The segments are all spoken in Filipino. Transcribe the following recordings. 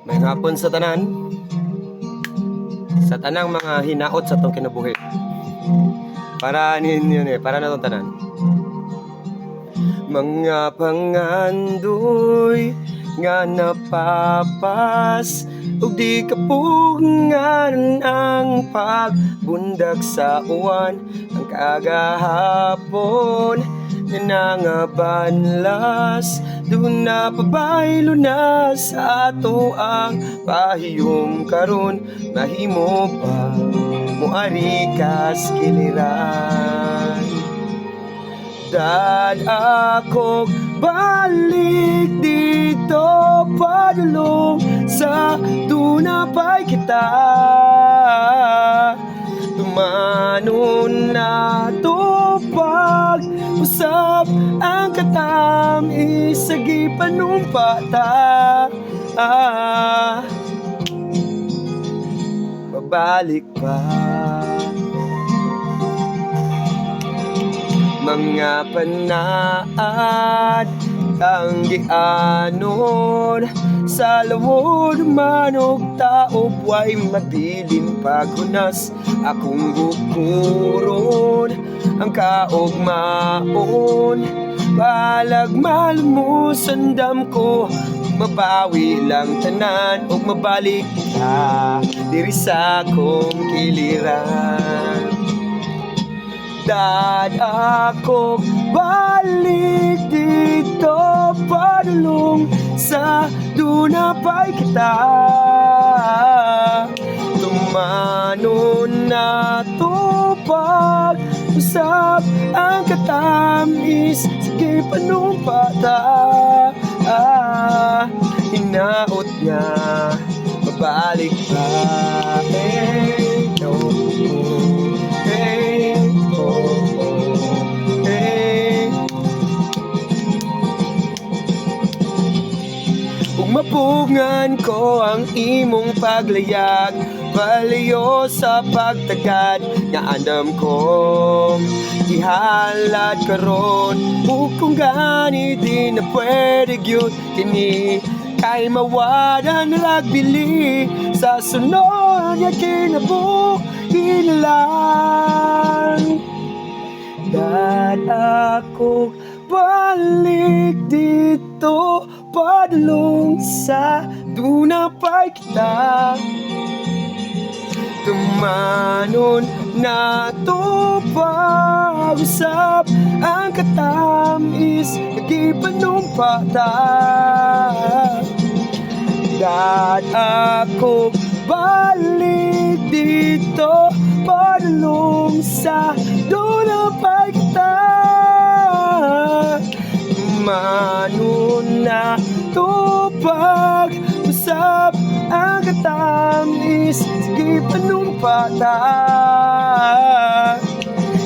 May hapon sa tanan, sa tanang mga hinaot sa tong kinabuhi. Para ninyo para na tong tanan. Mga pangandoy nga napapas ug di kapungan ang pagbundag sa uwan. Ang kagahapon nangabanlas doon na pabaylo na sa ato ang pahiyom karon. Mahimo pa moari kas kiliran. Dad ako balik dito padulong sa dunapay kita. Tumanon na to pag-usap ang katamis sa gipanumpata. Babalik pa mga panaad ang gianon sa lawod manog taob way mabilin paghunas akong gukuron ang kaugmaon balag malumusan dam ko mabawi lang tanan ug mabalik ka diri sa akong kiliran. Dad ako balik dito padulong sa dunapay kita. Tumanon na to pag-usap ang katamis sige panumpata. Hinaot niya babalik pa. Mapungan ko ang imong paglayag palayo sa pagtagad nga andam ko ihalad karon ug kung gani di na pwede gyud kini kay mawadan nagbili sa sunod nga kinabuhi lang. Dad ako balik dito padulong sa dunapay kita. Tumanon na to pag-usap ang katamis nagipanumpata. Dad ako balik dito padulong sa dunapay kita. Manon na to pag-usap ang katamis sige panumpata.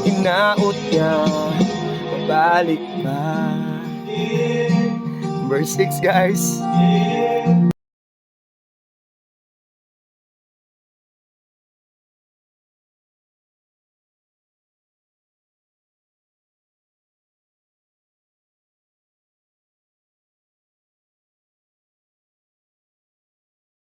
Hinaot niya babalik pa. Verse 6 guys.